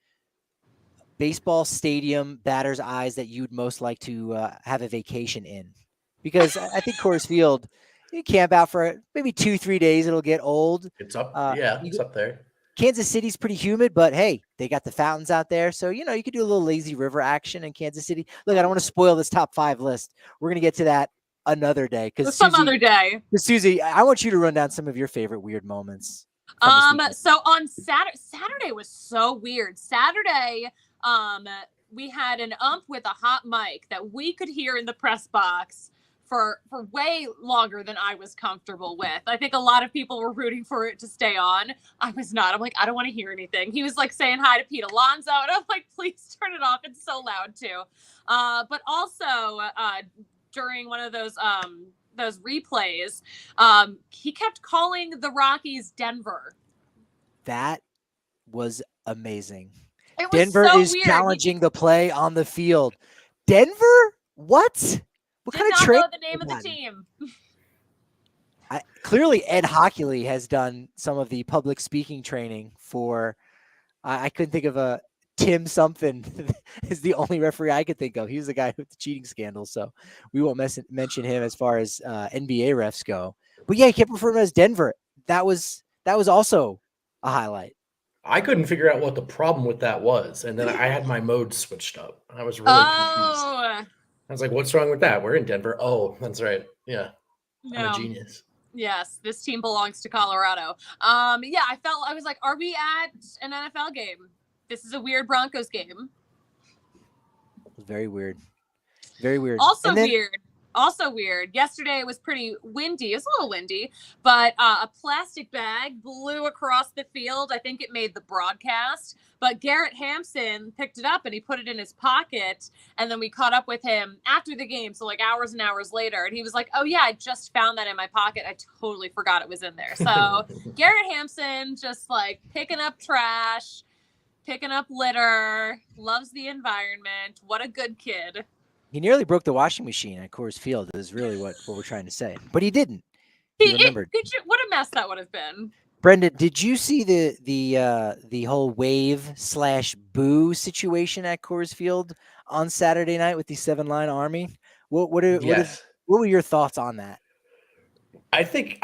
baseball stadium batter's eyes that you'd most like to have a vacation in, because I think Coors Field, you camp out for maybe 2-3 days. It'll get old. It's up. It's up there. Kansas City's pretty humid, but hey, they got the fountains out there. So, you could do a little lazy river action in Kansas City. Look, I don't want to spoil this top 5 list. We're going to get to that another day. Some other day. Suzie, I want you to run down some of your favorite weird moments. So on Saturday was so weird. Saturday, we had an ump with a hot mic that we could hear in the press box for way longer than I was comfortable with. I think a lot of people were rooting for it to stay on. I was not. I'm like, I don't want to hear anything. He was like saying hi to Pete Alonso, and I'm like, please turn it off. It's so loud too. But also during one of those replays, he kept calling the Rockies Denver. That was amazing. It was Denver so is weird. challenging the play on the field. Denver? What? What kind of Did trade? not know the name of the team. Clearly, Ed Hockley has done some of the public speaking training for. I couldn't think of a Tim something is the only referee I could think of. He was the guy with the cheating scandal, so we won't mention him as far as NBA refs go. But yeah, he kept referring to him as Denver. That was also a highlight. I couldn't figure out what the problem with that was, and then I had my mode switched up. I was really confused. I was like, "What's wrong with that? We're in Denver." Oh, that's right. Yeah, I'm a genius. Yes, this team belongs to Colorado. Yeah, I was like, are we at an NFL game? This is a weird Broncos game. Very weird. Very weird. Also weird. Yesterday it was pretty windy. It was a little windy, but a plastic bag blew across the field. I think it made the broadcast, but Garrett Hampson picked it up and he put it in his pocket. And then we caught up with him after the game. So like hours and hours later. And he was like, oh yeah, I just found that in my pocket. I totally forgot it was in there. So Garrett Hampson just like picking up trash, picking up litter, loves the environment. What a good kid. He nearly broke the washing machine at Coors Field is really what we're trying to say. But he didn't. He remembered. What a mess that would have been. Brendan, did you see the whole wave/boo situation at Coors Field on Saturday night with the 7-line army? What were your thoughts on that? I think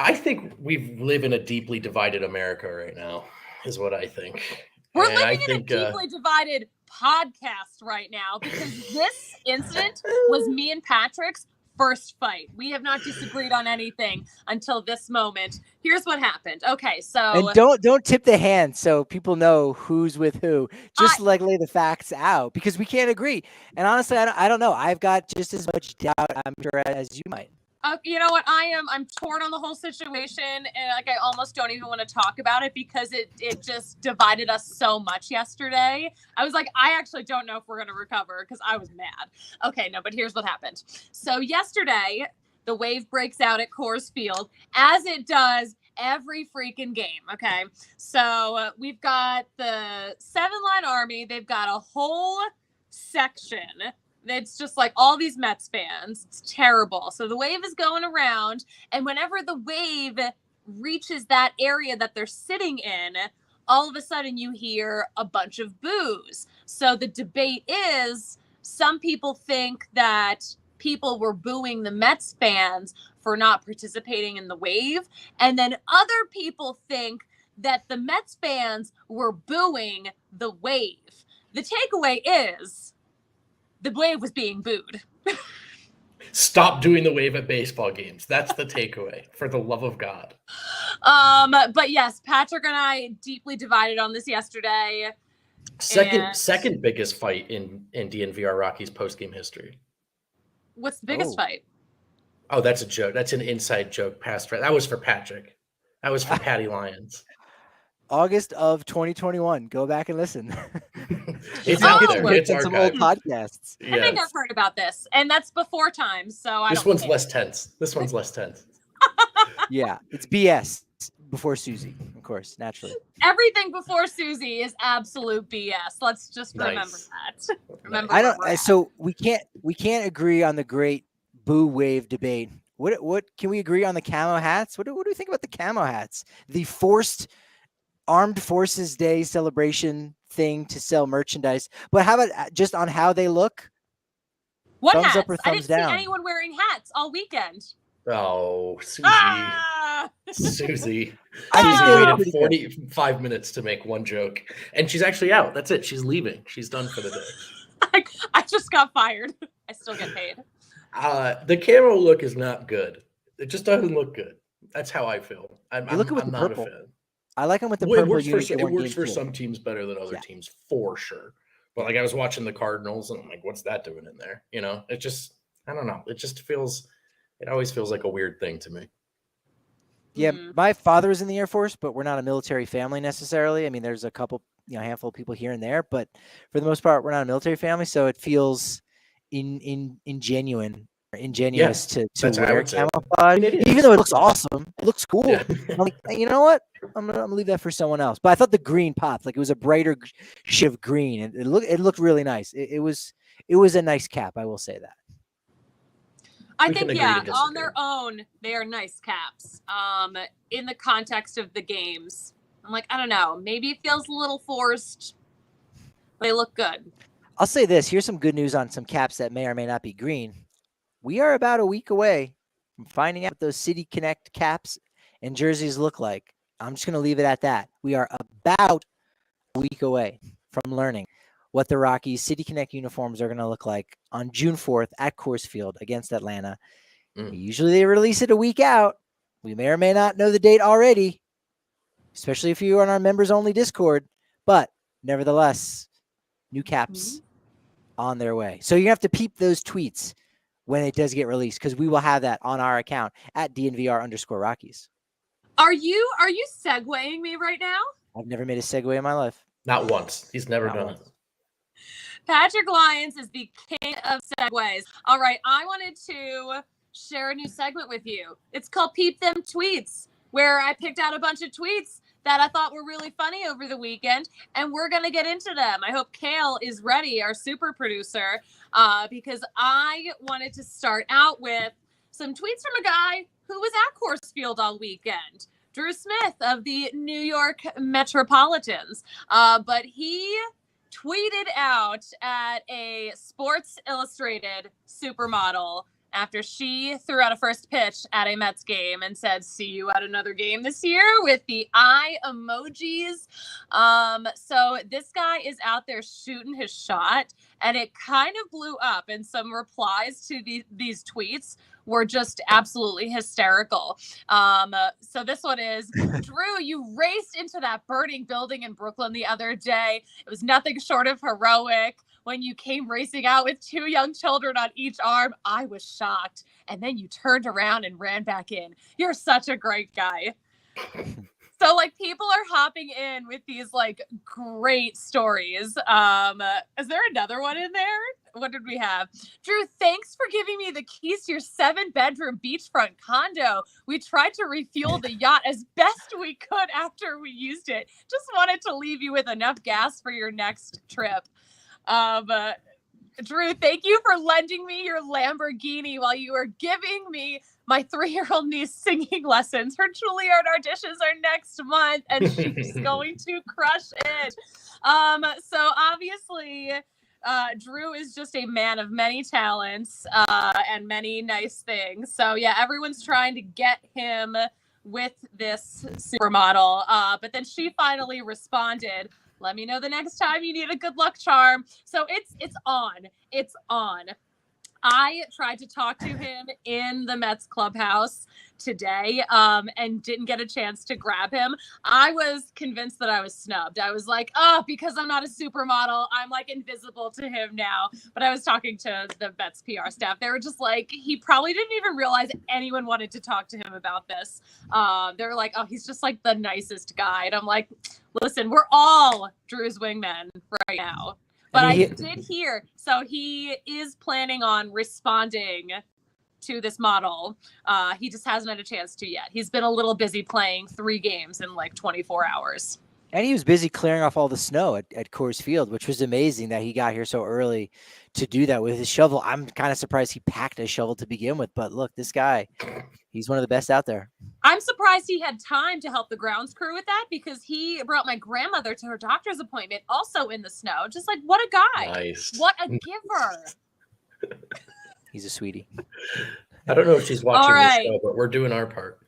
we live in a deeply divided America right now, is what I think. We're living in a deeply divided podcast right now because this incident was me and Patrick's first fight. We have not disagreed on anything until this moment. Here's what happened. Okay, so and don't tip the hand so people know who's with who. Just lay the facts out because we can't agree. And honestly, I don't know. I've got just as much doubt, I'm sure, as you might. You know what? I'm torn on the whole situation, and like I almost don't even want to talk about it because it just divided us so much yesterday. I was like, I actually don't know if we're gonna recover because I was mad. Okay, no, but here's what happened. So yesterday, the wave breaks out at Coors Field, as it does every freaking game. Okay, so we've got the 7-line army. They've got a whole section. It's just like all these Mets fans. It's terrible. So the wave is going around, and whenever the wave reaches that area that they're sitting in, all of a sudden you hear a bunch of boos. So the debate is, some people think that people were booing the Mets fans for not participating in the wave, and then other people think that the Mets fans were booing the wave. The takeaway is, the wave was being booed. Stop doing the wave at baseball games. That's the takeaway, for the love of God. But yes, Patrick and I deeply divided on this yesterday. Second biggest fight in DNVR Rockies post-game history. What's the biggest fight? Oh, that's a joke. That's an inside joke. That was for Patrick. That was for Patty Lyons. August of 2021. Go back and listen. It's out there. It's some old podcasts. I think I've heard about this, and that's before time. So this one's less tense. Yeah, it's BS before Suzie, of course, naturally. Everything before Suzie is absolute BS. Let's just remember that. Remember. So we can't agree on the great boo wave debate. What can we agree on the camo hats? What do we think about the camo hats? The forced Armed Forces Day celebration thing to sell merchandise. But how about just on how they look? What thumbs hats? Up or thumbs I didn't down? see anyone wearing hats all weekend. Oh, Suzie. Suzie. I waited 45 minutes to make one joke. And she's actually out. That's it. She's leaving. She's done for the day. I just got fired. I still get paid. The camo look is not good. It just doesn't look good. That's how I feel. I'm not purple. a fan. I like them with the purple. It works for some teams better than other teams, for sure. But like I was watching the Cardinals, and I'm like, what's that doing in there? You know, it just, I don't know. It just feels It always feels like a weird thing to me. Yeah, my father was in the Air Force, but we're not a military family necessarily. I mean, there's a couple, handful of people here and there, but for the most part, we're not a military family. So it feels ingenuous to that's how I wear would say it. camouflage, even though it looks awesome. It looks cool. Yeah. I'm like, you know what? I'm gonna leave that for someone else. But I thought the green popped. Like it was a brighter shade of green, and it looked really nice. It was a nice cap. I will say that. I think, yeah, on their own, they are nice caps. In the context of the games, I'm like, I don't know, maybe it feels a little forced. But they look good. I'll say this. Here's some good news on some caps that may or may not be green. We are about a week away from finding out what those City Connect caps and jerseys look like. I'm just going to leave it at that. We are about a week away from learning what the Rockies City Connect uniforms are going to look like on June 4th at Coors Field against Atlanta. Usually they release it a week out. We may or may not know the date already, especially if you're on our members-only Discord. But nevertheless, new caps on their way. So you have to peep those tweets when it does get released, because we will have that on our account at DNVR_Rockies. Are you segueing me right now? I've never made a segue in my life. Not once. He's never done it. Patrick Lyons is the king of segues. All right, I wanted to share a new segment with you. It's called Peep Them Tweets, where I picked out a bunch of tweets that I thought were really funny over the weekend, and we're going to get into them. I hope Kale is ready, our super producer, because I wanted to start out with some tweets from a guy who was at Coors Field all weekend, Drew Smith of the New York Metropolitans. But he tweeted out at a Sports Illustrated supermodel after she threw out a first pitch at a Mets game and said, "See you at another game this year," with the eye emojis. So this guy is out there shooting his shot, and it kind of blew up, and some replies to these tweets were just absolutely hysterical. So this one is, "Drew, you raced into that burning building in Brooklyn the other day. It was nothing short of heroic. When you came racing out with 2 young children on each arm, I was shocked. And then you turned around and ran back in. You're such a great guy." So, like, people are hopping in with these, like, great stories. Is there another one in there? What did we have? "Drew, thanks for giving me the keys to your 7-bedroom beachfront condo. We tried to refuel the yacht as best we could after we used it. Just wanted to leave you with enough gas for your next trip." "Drew, thank you for lending me your Lamborghini while you were giving me my 3-year-old niece singing lessons. Her Juilliard auditions are next month, and she's going to crush it." So obviously, Drew is just a man of many talents and many nice things. So yeah, everyone's trying to get him with this supermodel. But then she finally responded, "Let me know the next time you need a good luck charm." So it's on. It's on. I tried to talk to him in the Mets clubhouse today and didn't get a chance to grab him. I was convinced that I was snubbed. I was like, oh, because I'm not a supermodel, I'm like invisible to him now. But I was talking to the Mets PR staff. They were just like, he probably didn't even realize anyone wanted to talk to him about this. They were like, oh, he's just like the nicest guy. And I'm like, listen, we're all Drew's wingmen right now. But I did hear, so he is planning on responding to this model. He just hasn't had a chance to yet. He's been a little busy playing 3 games in like 24 hours. And he was busy clearing off all the snow at Coors Field, which was amazing that he got here so early to do that with his shovel. I'm kind of surprised he packed a shovel to begin with, but look, this guy, he's one of the best out there. I'm surprised he had time to help the grounds crew with that, because he brought my grandmother to her doctor's appointment also in the snow. Just like, what a guy. Nice. What a giver. He's a sweetie. I don't know if she's watching right. this show, but we're doing our part.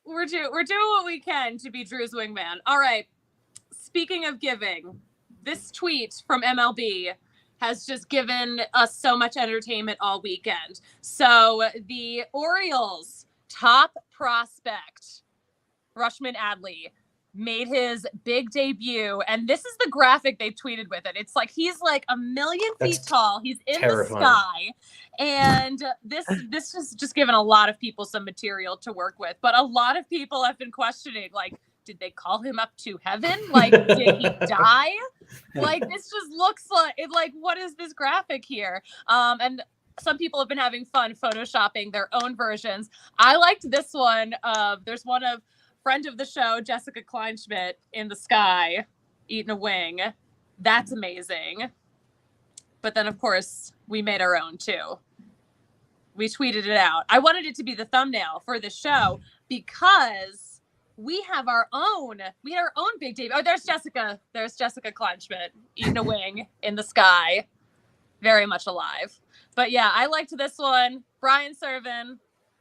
We're doing what we can to be Drew's wingman. All right. Speaking of giving, this tweet from MLB has just given us so much entertainment all weekend. So the Orioles' top prospect, Rushman Adley, made his big debut, and this is the graphic they tweeted with it. It's like he's like 1,000,000 feet tall. He's in terrifying. the sky, and this has just given a lot of people some material to work with. But a lot of people have been questioning, like, did they call him up to heaven? Like, did he die? Like, this just looks like it. Like, what is this graphic here? And some people have been having fun photoshopping their own versions. I liked this one. There's one of friend of the show, Jessica Kleinschmidt, in the sky, eating a wing. That's amazing. But then, of course, we made our own, too. We tweeted it out. I wanted it to be the thumbnail for the show because we have our own big debut. Oh, there's Jessica. There's Jessica Kleinschmidt eating a wing in the sky. Very much alive. But yeah, I liked this one. Brian Servin,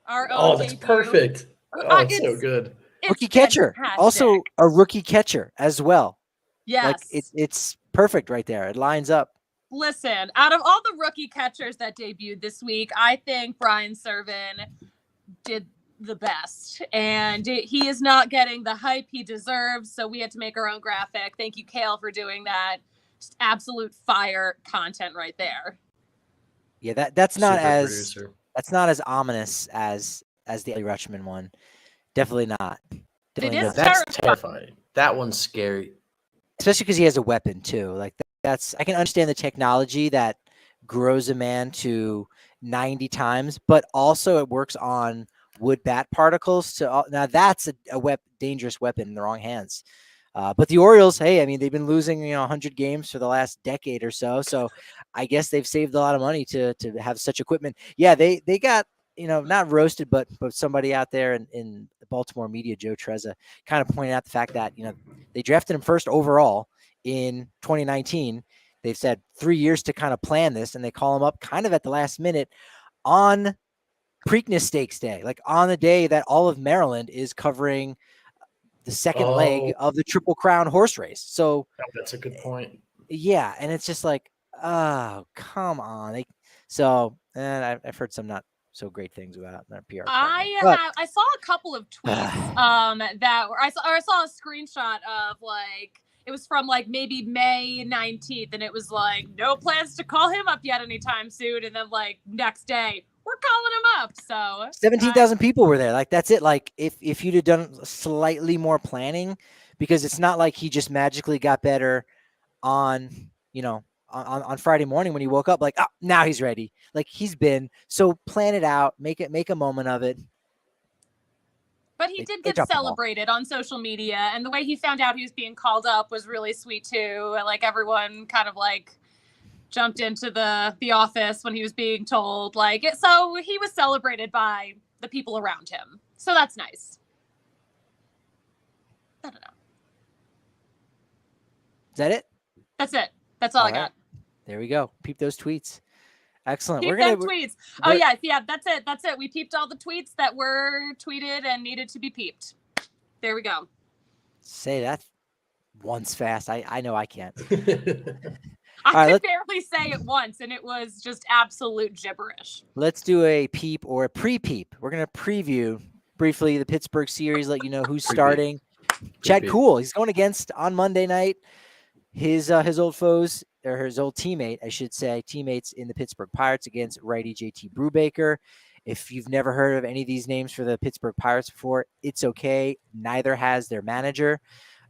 our own. Oh, that's debut. perfect. Oh, it's so good. Rookie catcher. Fantastic. Also a rookie catcher as well. Yes. Like it's perfect right there. It lines up. Listen, out of all the rookie catchers that debuted this week, I think Brian Servin did the best. And he is not getting the hype he deserves, so we had to make our own graphic. Thank you, Kale, for doing that. Just absolute fire content right there. Yeah, that's not Super as ominous as the Ellie Rutschman one. Definitely not. Definitely It not. is That's terrifying. That one's scary. Especially because he has a weapon too. Like that's I can understand the technology that grows a man to 90 times, but also it works on wood bat particles. Now that's a dangerous weapon in the wrong hands. But the Orioles, hey, I mean, they've been losing 100 games for the last decade or so. So I guess they've saved a lot of money to have such equipment. Yeah, they got not roasted, but somebody out there in the Baltimore media, Joe Trezza, kind of pointed out the fact that they drafted him first overall in 2019. They've said 3 years to kind of plan this, and they call him up kind of at the last minute on Preakness Stakes Day, like on the day that all of Maryland is covering the second leg of the Triple Crown horse race. So that's a good point. Yeah, and it's just like, oh, come on. And I've heard some not so great things about their PR. I saw a couple of tweets I saw a screenshot of like it was from like maybe May 19th, and it was like no plans to call him up yet anytime soon, and then like next day we're calling him up. So 17,000 people were there. Like that's it. Like if you'd have done slightly more planning, because it's not like he just magically got better on Friday morning when he woke up, like, oh, now he's ready. Like he's been. So plan it out, make a moment of it. But he did get celebrated on social media, and the way he found out he was being called up was really sweet too. Like everyone kind of like jumped into the office when he was being told, like it. So he was celebrated by the people around him. So that's nice. I don't know. Is that it? That's it. That's all I got. There we go. Peep those tweets. Excellent. Peep them tweets. Oh yeah. That's it. That's it. We peeped all the tweets that were tweeted and needed to be peeped. There we go. Say that once fast. I know I can't. I could barely say it once, and it was just absolute gibberish. Let's do a peep or a pre-peep. We're gonna preview briefly the Pittsburgh series. Let you know who's starting. Chad Kuhl. He's going against on Monday night his old foes, or his old teammate, I should say, teammates in the Pittsburgh Pirates against righty JT Brubaker. If you've never heard of any of these names for the Pittsburgh Pirates before, it's okay. Neither has their manager.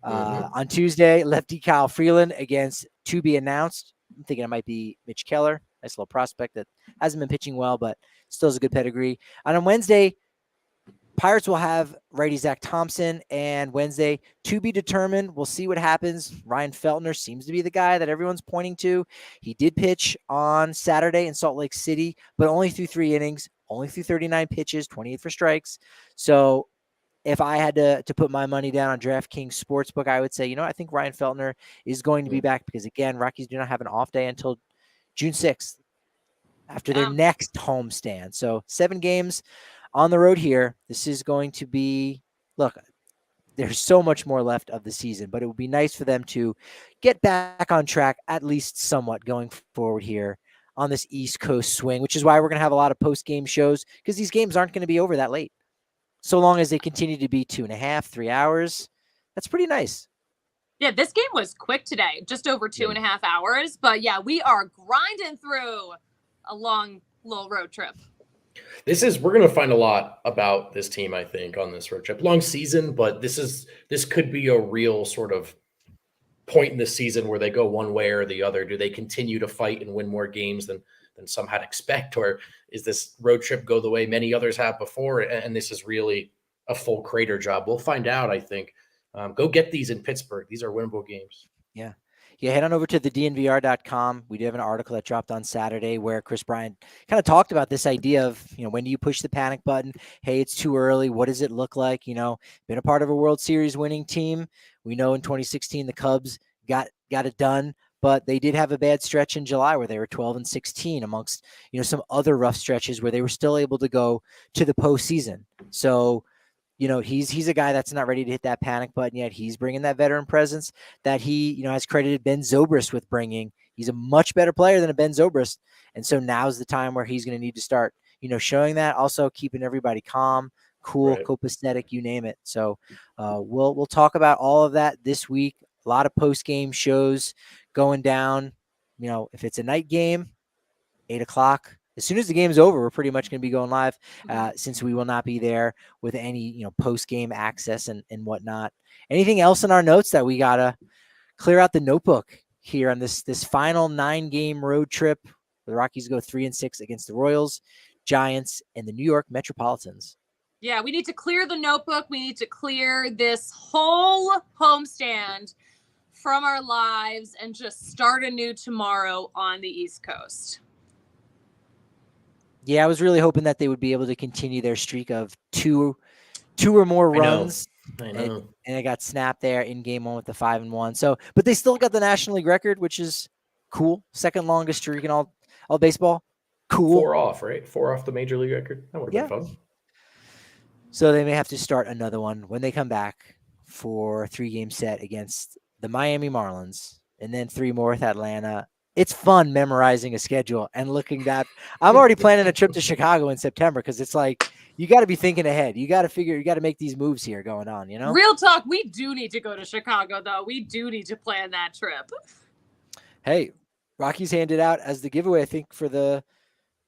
On Tuesday, lefty Kyle Freeland against to be announced. I'm thinking it might be Mitch Keller. Nice little prospect that hasn't been pitching well, but still has a good pedigree. And on Wednesday, Pirates will have righty Zach Thompson, and Wednesday to be determined. We'll see what happens. Ryan Feltner seems to be the guy that everyone's pointing to. He did pitch on Saturday in Salt Lake City, but only threw 3 innings, only threw 39 pitches, 28 for strikes. So if I had to put my money down on DraftKings Sportsbook, I would say, I think Ryan Feltner is going to be back because, again, Rockies do not have an off day until June 6th after their next homestand. So 7 games on the road here. This is going to be, look, there's so much more left of the season, but it would be nice for them to get back on track, at least somewhat, going forward here on this East Coast swing, which is why we're going to have a lot of post-game shows, because these games aren't going to be over that late. So long as they continue to be 2.5, 3 hours, That's pretty nice. Yeah, this game was quick today, just over 2.5 hours. But yeah, we are grinding through a long little road trip. We're going to find a lot about this team, I think, on this road trip. Long season, but this could be a real sort of point in the season where they go one way or the other. Do they continue to fight and win more games than some had expect, or is this road trip go the way many others have before? And this is really a full crater job. We'll find out, I think. Go get these in Pittsburgh. These are winnable games. Yeah. Head on over to the DNVR.com. We do have an article that dropped on Saturday where Chris Bryant kind of talked about this idea of, when do you push the panic button? Hey, it's too early. What does it look like? Been a part of a World Series winning team. We know in 2016 the Cubs got it done, but they did have a bad stretch in July where they were 12-16 amongst, some other rough stretches where they were still able to go to the postseason. So, he's a guy that's not ready to hit that panic button yet. He's bringing that veteran presence that he, has credited Ben Zobrist with bringing. He's a much better player than a Ben Zobrist. And so now's the time where he's going to need to start, showing that, also keeping everybody calm, cool, right, copacetic, you name it. So we'll talk about all of that this week. A lot of post-game shows going down. If it's a night game, 8:00. As soon as the game's over, we're pretty much going to be going live since we will not be there with any, post-game access and whatnot. Anything else in our notes that we got to clear out the notebook here on this final 9-game road trip where the Rockies go 3-6 against the Royals, Giants, and the New York Metropolitans? Yeah, we need to clear the notebook. We need to clear this whole homestand from our lives and just start anew tomorrow on the East Coast. Yeah, I was really hoping that they would be able to continue their streak of two or more runs. I know. And it got snapped there in game 1 with the 5-1. So, but they still got the National League record, which is cool. Second longest streak in all baseball. Cool. 4 off, right? 4 off the Major League record. That would have been fun. So they may have to start another one when they come back for a 3-game set against the Miami Marlins and then 3 more with Atlanta. It's fun memorizing a schedule and looking that. I'm already planning a trip to Chicago in September because it's like you got to be thinking ahead. You got to make these moves here going on, Real talk, we do need to go to Chicago, though. We do need to plan that trip. Hey, Rockies handed out as the giveaway, I think, for the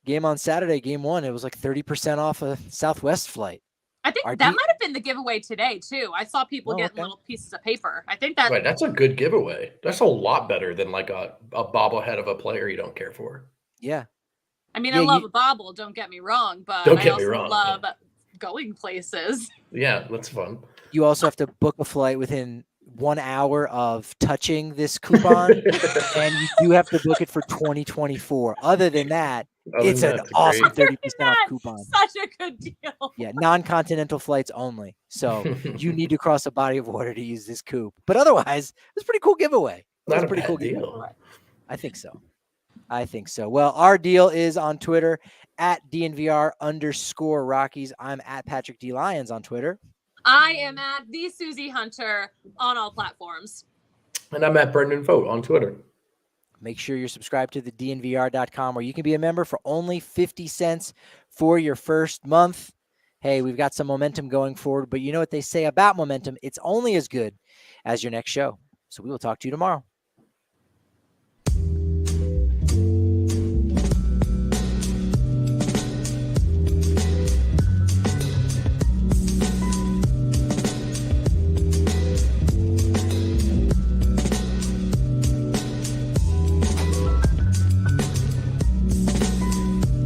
game on Saturday, game 1. It was like 30% off a Southwest flight. I think that might have been the giveaway today, too. I saw people getting little pieces of paper. I think Right, that's a good giveaway. That's a lot better than like a bobblehead of a player you don't care for. Yeah. I mean, I love a bobble, don't get me wrong, but I also love going places. Yeah, that's fun. You also have to book a flight within 1 hour of touching this coupon, and you do have to book it for 2024. Other than that, it's an awesome 30% off coupon. Such a good deal. Yeah, non-continental flights only. So you need to cross a body of water to use this coup. But otherwise, it's a pretty cool giveaway. Not a pretty cool deal. I think so. Well, our deal is on Twitter at DNVR_Rockies. I'm at Patrick D. Lyons on Twitter. I am at the Suzie Hunter on all platforms. And I'm at Brendan Vogt on Twitter. Make sure you're subscribed to the DNVR.com where you can be a member for only 50 cents for your first month. Hey, we've got some momentum going forward, but you know what they say about momentum? It's only as good as your next show. So we will talk to you tomorrow.